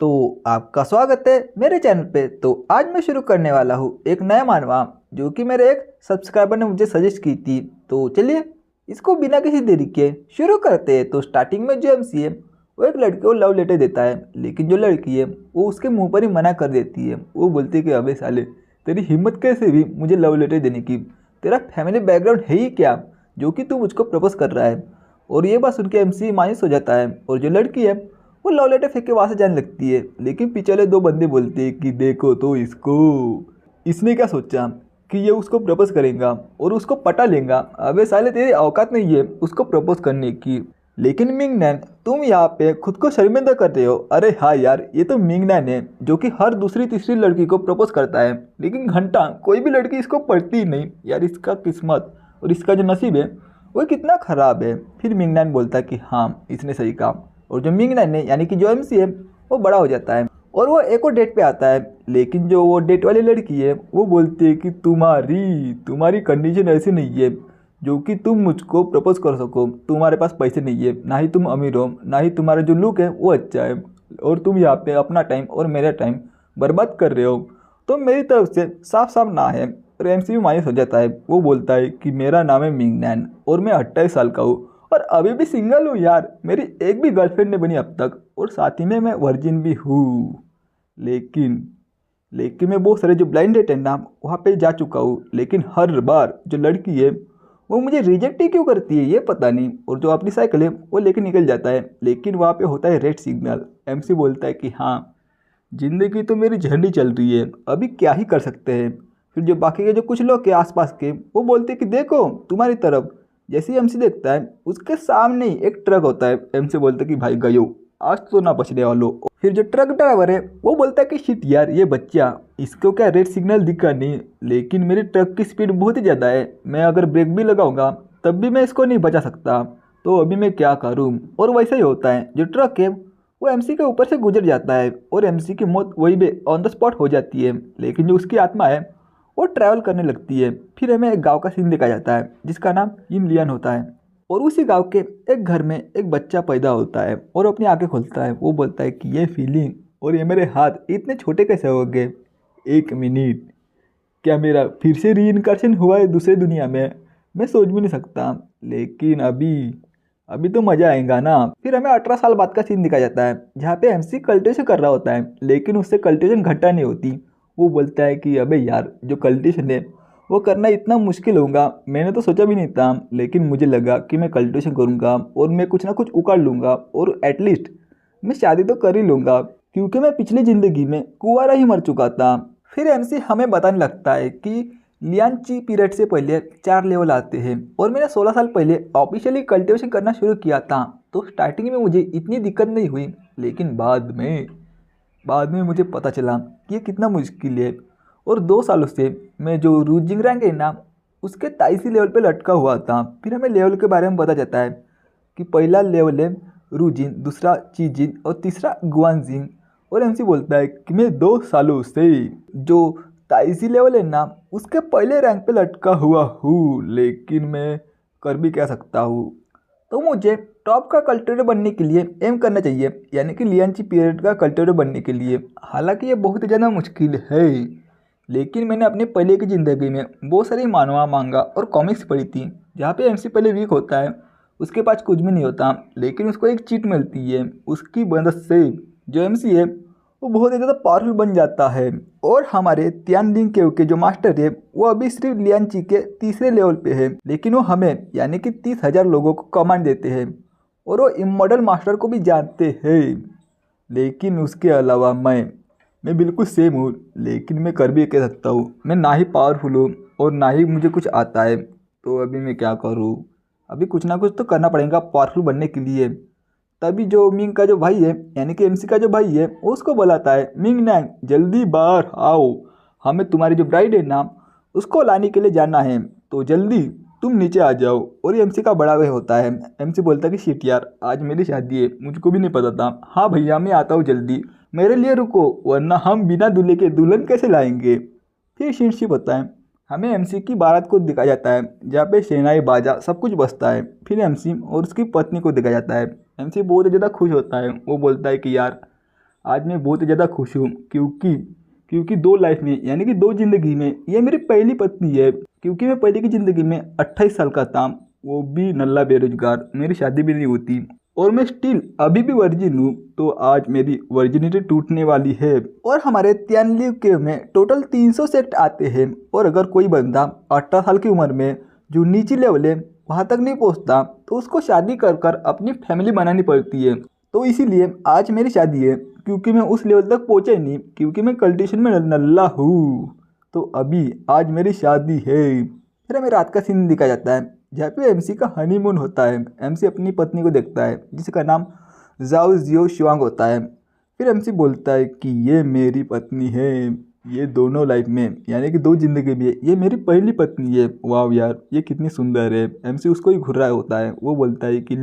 तो आपका स्वागत है मेरे चैनल पे। तो आज मैं शुरू करने वाला हूँ एक नया मानवा जो कि मेरे एक सब्सक्राइबर ने मुझे सजेस्ट की थी। तो चलिए इसको बिना किसी देरी के शुरू करते हैं। तो स्टार्टिंग में जो एमसी है वो एक लड़के को लव लेटर देता है, लेकिन जो लड़की है वो उसके मुंह पर ही मना कर देती है। वो बोलती है कि अबे साले तेरी हिम्मत कैसे हुई मुझे लव लेटर देने की, तेरा फैमिली बैकग्राउंड है ही क्या जो कि तू मुझको प्रपोज कर रहा है। और ये बात सुन के एमसी मायूस हो जाता है और जो लड़की है वो लव लेटर फेंक के वहाँ से जाने लगती है। लेकिन पीछे वाले दो बंदे बोलते हैं कि देखो तो इसको, इसने क्या सोचा कि ये उसको प्रपोज करेगा और उसको पटा लेगा। अबे साले तेरी औकात नहीं है उसको प्रपोज करने की। लेकिन मिंगनैन तुम यहाँ पे खुद को शर्मिंदा कर रहे हो। अरे हाँ यार, ये तो मिंगनैन है जो कि हर दूसरी तीसरी लड़की को प्रपोज करता है, लेकिन घंटा कोई भी लड़की इसको पढ़ती ही नहीं। यार इसका किस्मत और इसका जो नसीब है वो कितना ख़राब है। फिर मिंगनैन बोलता है कि हाँ इसने सही काम। और जो मिंगनैन है यानी कि जो एमसी है वो बड़ा हो जाता है और वो एक और डेट पे आता है। लेकिन जो वो डेट वाली लड़की है वो बोलती है कि तुम्हारी तुम्हारी कंडीशन ऐसी नहीं है जो कि तुम मुझको प्रपोज कर सको। तुम्हारे पास पैसे नहीं है, ना ही तुम अमीर हो, ना ही तुम्हारा जो लुक है वो अच्छा है, और तुम यहाँ पे अपना टाइम और मेरा टाइम बर्बाद कर रहे हो। तो मेरी तरफ से साफ साफ ना है। और एमसी भी मायूस हो जाता है। वो बोलता है कि मेरा नाम है मिंगनैन और मैं 28 साल का हूँ और अभी भी सिंगल हूँ यार, मेरी एक भी गर्लफ्रेंड नहीं बनी अब तक, और साथ ही में मैं वर्जिन भी हूँ। लेकिन लेकिन मैं बहुत सारे जो ब्लाइंड डेट है ना वहाँ पे जा चुका हूँ, लेकिन हर बार जो लड़की है वो मुझे रिजेक्ट ही क्यों करती है ये पता नहीं। और जो अपनी साइकिल है वो लेके निकल जाता है, लेकिन वहाँ पे होता है रेड सिग्नल। एमसी बोलता है कि हाँ जिंदगी तो मेरी झंडी चल रही है, अभी क्या ही कर सकते हैं। फिर जो बाकी के जो कुछ लोग के आसपास के वो बोलते हैं कि देखो तुम्हारी तरफ। जैसे ही एमसी देखता है उसके सामने ही एक ट्रक होता है। एमसी बोलता है कि भाई गयो, आज तो ना बचने वालों। फिर जो ट्रक ड्राइवर है वो बोलता है कि शिट यार ये बच्चा, इसको क्या रेड सिग्नल दिखा नहीं, लेकिन मेरी ट्रक की स्पीड बहुत ही ज़्यादा है, मैं अगर ब्रेक भी लगाऊंगा तब भी मैं इसको नहीं बचा सकता, तो अभी मैं क्या करूं। और वैसा ही होता है, जो ट्रक है वो एमसी के ऊपर से गुजर जाता है और एमसी की मौत वही पे ऑन द स्पॉट हो जाती है। लेकिन जो उसकी आत्मा है वो ट्रैवल करने लगती है। फिर हमें एक गांव का सीन दिखाया जाता है जिसका नाम यिन लियन होता है। और उसी गांव के एक घर में एक बच्चा पैदा होता है और अपनी आंखें खोलता है। वो बोलता है कि ये फीलिंग और ये मेरे हाथ इतने छोटे कैसे हो गए। एक मिनट, क्या मेरा फिर से रीइंकार्नेशन हुआ है दूसरे दुनिया में? मैं सोच भी नहीं सकता, लेकिन अभी अभी तो मज़ा आएगा ना। फिर हमें 18 साल बाद का सीन दिखाया जाता है जहाँ पे एमसी कल्टिवेशन कर रहा होता है, लेकिन उससे कल्टिवेशन घटा नहीं होती। वो बोलता है कि अबे यार जो कल्टिवेशन है वो करना इतना मुश्किल होगा, मैंने तो सोचा भी नहीं था, लेकिन मुझे लगा कि मैं कल्टिवेशन करूँगा और मैं कुछ ना कुछ उखाड़ लूँगा और एटलीस्ट मैं शादी तो कर ही लूँगा, क्योंकि मैं पिछली ज़िंदगी में कुंवारा ही मर चुका था। फिर एमसी हमें बताने लगता है कि लियांची पीरियड से पहले 4 लेवल आते हैं और मैंने 16 साल पहले ऑफिशियली कल्टिवेशन करना शुरू किया था। तो स्टार्टिंग में मुझे इतनी दिक्कत नहीं हुई, लेकिन बाद में मुझे पता चला कि ये कितना मुश्किल है। और 2 सालों से मैं जो रूजिंग रैंक है ना उसके 23 लेवल पे लटका हुआ था। फिर हमें लेवल के बारे में पता चलता है कि पहला लेवल है रूजिन, दूसरा चीजिन और तीसरा गुआनजिन। और एमसी बोलता है कि मैं 2 सालों से जो ताइसी लेवल है ना उसके पहले रैंक पे लटका हुआ हूँ, लेकिन मैं कर भी क्या सकता हूँ। तो मुझे टॉप का कल्टिवेटर बनने के लिए एम करना चाहिए, यानी कि लियांची पीरियड का कल्टिवेटर बनने के लिए। हालांकि ये बहुत ही ज़्यादा मुश्किल है, लेकिन मैंने अपने पहले की ज़िंदगी में बहुत सारी मानवा मांगा और कॉमिक्स पढ़ी थी जहाँ पे एमसी पहले वीक होता है, उसके पास कुछ भी नहीं होता, लेकिन उसको एक चीट मिलती है। उसकी मदद से जो एमसी है वो बहुत ही ज़्यादा पावरफुल बन जाता है। और हमारे तियानलिंग के जो मास्टर है वो अभी सिर्फ लियांची के तीसरे लेवल पे है, लेकिन वो हमें यानी कि 30,000 लोगों को कमांड देते हैं और वो इमॉर्टल मास्टर को भी जानते हैं। लेकिन उसके अलावा मैं बिल्कुल सेम हूँ, लेकिन मैं कर भी कह सकता हूँ, मैं ना ही पावरफुल हूँ और ना ही मुझे कुछ आता है। तो अभी मैं क्या करूँ, अभी कुछ ना कुछ तो करना पड़ेगा पावरफुल बनने के लिए। तभी जो मिंग का जो भाई है यानी कि एमसी का जो भाई है वो उसको बुलाता है, मिंग नैंग जल्दी बाहर आओ, हमें तुम्हारी जो ब्राइड है ना उसको लाने के लिए जाना है, तो जल्दी तुम नीचे आ जाओ। और ये एमसी का बड़ा भाई होता है। एमसी बोलता है कि शिट यार आज मेरी शादी है, मुझको भी नहीं पता था। हाँ भैया मैं आता हूँ जल्दी, मेरे लिए रुको वरना हम बिना दूल्हे के दुल्हन कैसे लाएंगे। फिर शिनशिप होता है, हमें एमसी की बारात को दिखाया जाता है जहाँ पे शहनाई बाजा सब कुछ बजता है। फिर एमसी और उसकी पत्नी को दिखाया जाता है। एमसी बहुत ज़्यादा खुश होता है। वो बोलता है कि यार आज मैं बहुत ज़्यादा खुश हूँ क्योंकि दो लाइफ में यानी कि दो ज़िंदगी में ये मेरी पहली पत्नी है। क्योंकि मैं पहले की ज़िंदगी में 28 साल का था, वो भी नल्ला बेरोजगार, मेरी शादी भी नहीं होती और मैं स्टिल अभी भी वर्जिन हूँ। तो आज मेरी वर्जिनिटी टूटने वाली है। और हमारे त्यानली के में टोटल 300 सेक्ट आते हैं और अगर कोई बंदा 18 साल की उम्र में जो नीची लेवल है वहाँ तक नहीं पहुँचता तो उसको शादी कर कर अपनी फैमिली बनानी पड़ती है। तो इसीलिए आज मेरी शादी है क्योंकि मैं उस लेवल तक पहुँचा ही नहीं, क्योंकि मैं कल्टीशन में नल्ला हूँ। तो अभी आज मेरी शादी है। फिर हमें रात का सीन दिखाया जाता है जहाँ पे एमसी का हनीमून होता है। एमसी अपनी पत्नी को देखता है जिसका नाम जाओ जियो शुआंग होता है। फिर एमसी बोलता है कि ये मेरी पत्नी है, ये दोनों लाइफ में यानी कि दो जिंदगी में ये मेरी पहली पत्नी है। वाह यार ये कितनी सुंदर है। एमसी उसको ही घूर रहा होता है। वो बोलता है कि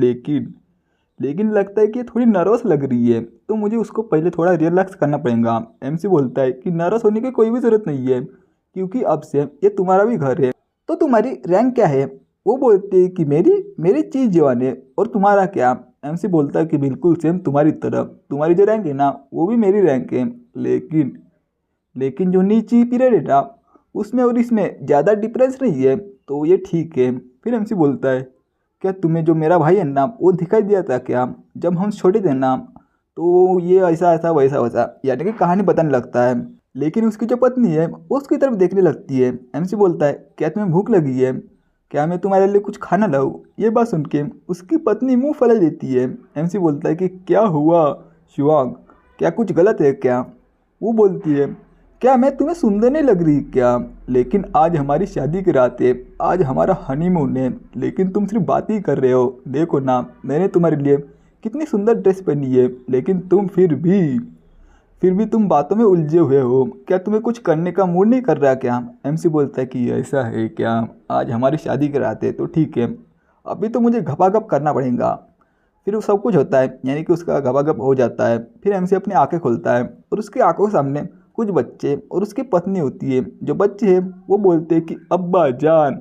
लेकिन लगता है कि ये थोड़ी नर्वस लग रही है तो मुझे उसको पहले थोड़ा रिलैक्स करना पड़ेगा। एमसी बोलता है कि नर्वस होने की कोई भी ज़रूरत नहीं है क्योंकि अब से ये तुम्हारा भी घर है। तो तुम्हारी रैंक क्या है? वो बोलती है कि मेरी चीज़ जवान है। और तुम्हारा क्या? एमसी बोलता है कि बिल्कुल सेम तुम्हारी तरह, तुम्हारी जो रैंक है ना वो भी मेरी रैंक है, लेकिन जो नीची पीरियड है ना उसमें और इसमें ज़्यादा डिफरेंस नहीं है तो ये ठीक है। फिर एमसी बोलता है क्या तुम्हें जो मेरा भाई है ना वो दिखाई दिया था क्या जब हम छोटे थे ना? तो ये ऐसा ऐसा वैसा वैसा यानी कि कहानी बताने लगता है। लेकिन उसकी जो पत्नी है वो उसकी तरफ देखने लगती है। एमसी बोलता है क्या तुम्हें भूख लगी है? क्या मैं तुम्हारे लिए कुछ खाना लाऊं? ये बात सुन के उसकी पत्नी मुंह फैला देती है। एमसी बोलता है कि क्या हुआ शिवांग, क्या कुछ गलत है क्या? वो बोलती है क्या मैं तुम्हें सुंदर नहीं लग रही क्या? लेकिन आज हमारी शादी की रात है, आज हमारा हनीमून है, लेकिन तुम सिर्फ बात ही कर रहे हो। देखो ना मैंने तुम्हारे लिए कितनी सुंदर ड्रेस पहनी है, लेकिन तुम फिर भी तुम बातों में उलझे हुए हो। क्या तुम्हें कुछ करने का मूड नहीं कर रहा क्या? एमसी बोलता है कि ऐसा है क्या, आज हमारी शादी की रात है तो ठीक है, अभी तो मुझे घपाघप करना पड़ेगा। फिर वो सब कुछ होता है यानी कि उसका घपाघप हो जाता है। फिर एमसी अपनी आंखें खोलता है और उसकी आंखों के सामने कुछ बच्चे और उसकी पत्नी होती है। जो बच्चे हैं वो बोलते हैं कि अब्बा जान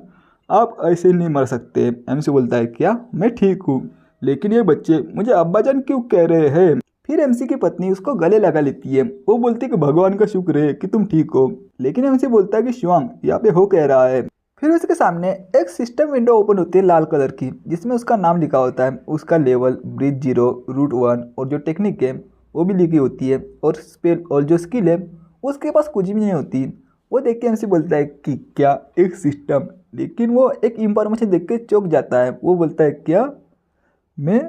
आप ऐसे नहीं मर सकते। एमसी बोलता है क्या मैं ठीक हूँ, लेकिन ये बच्चे मुझे अब्बा जान क्यों कह रहे हैं? फिर एमसी की पत्नी उसको गले लगा लेती है। वो बोलती है कि भगवान का शुक्र है कि तुम ठीक हो। लेकिन एमसी बोलता है कि शिवांग यहाँ पे हो कह रहा है। फिर उसके सामने एक सिस्टम विंडो ओपन होती है लाल कलर की, जिसमें उसका नाम लिखा होता है, उसका लेवल ब्रिज 0 रूट 1 और जो टेक्निक है वो भी लिखी होती है और स्पेल और जो स्किल है उसके पास कुछ भी नहीं होती। वो देख के एमसी बोलता है कि क्या एक सिस्टम, लेकिन वो एक इंफॉर्मेशन देख के चौंक जाता है। वो बोलता है क्या मैं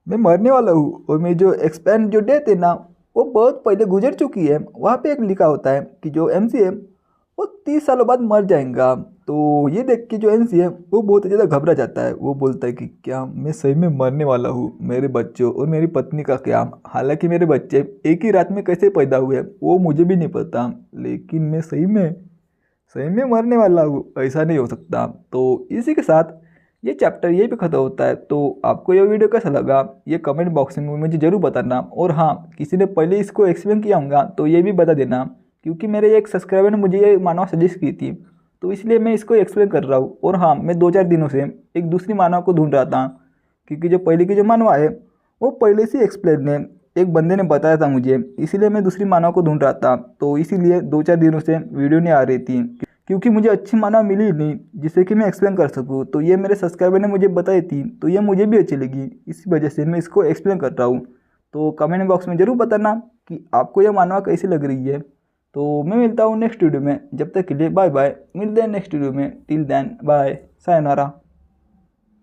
मरने वाला हूँ और मेरी जो एक्सपेंड जो डेथ है ना वो बहुत पहले गुजर चुकी है। वहाँ पे एक लिखा होता है कि जो एमसी है वो 30 सालों बाद मर जाएगा। तो ये देख के जो एमसी है वो बहुत ज़्यादा घबरा जाता है। वो बोलता है कि क्या मैं सही में मरने वाला हूँ? मेरे बच्चों और मेरी पत्नी का क्या? हालांकि मेरे बच्चे एक ही रात में कैसे पैदा हुए वो मुझे भी नहीं पता, लेकिन मैं सही में मरने वाला हूँ, ऐसा नहीं हो सकता। तो इसी के साथ ये चैप्टर यहीं पे ख़त्म होता है। तो आपको ये वीडियो कैसा लगा ये कमेंट बॉक्स में मुझे ज़रूर बताना। और हाँ, किसी ने पहले इसको एक्सप्लेन किया होगा तो ये भी बता देना, क्योंकि मेरे एक सब्सक्राइबर ने मुझे ये मानव सजेस्ट की थी तो इसलिए मैं इसको एक्सप्लेन कर रहा हूँ। और हाँ, मैं 2-4 दिनों से एक दूसरी मानव को ढूंढ रहा था, क्योंकि जो पहले की जो मानवा है वो पहले से एक्सप्लेन है, एक बंदे ने बताया था मुझे, इसीलिए मैं दूसरी मानव को ढूंढ रहा था। तो इसीलिए 2-4 दिनों से वीडियो नहीं आ रही थी, क्योंकि मुझे अच्छी मानव मिली ही नहीं जिससे कि मैं एक्सप्लेन कर सकूँ। तो ये मेरे सब्सक्राइबर ने मुझे बताई थी तो ये मुझे भी अच्छी लगी, इसी वजह से मैं इसको एक्सप्लेन कर रहा हूँ। तो कमेंट बॉक्स में ज़रूर बताना कि आपको यह मानवा कैसी लग रही है। तो मैं मिलता हूँ नेक्स्ट वीडियो में, जब तक के लिए बाय बाय। मिलते हैं नेक्स्ट वीडियो में, टिल देन बाय, सायोनारा।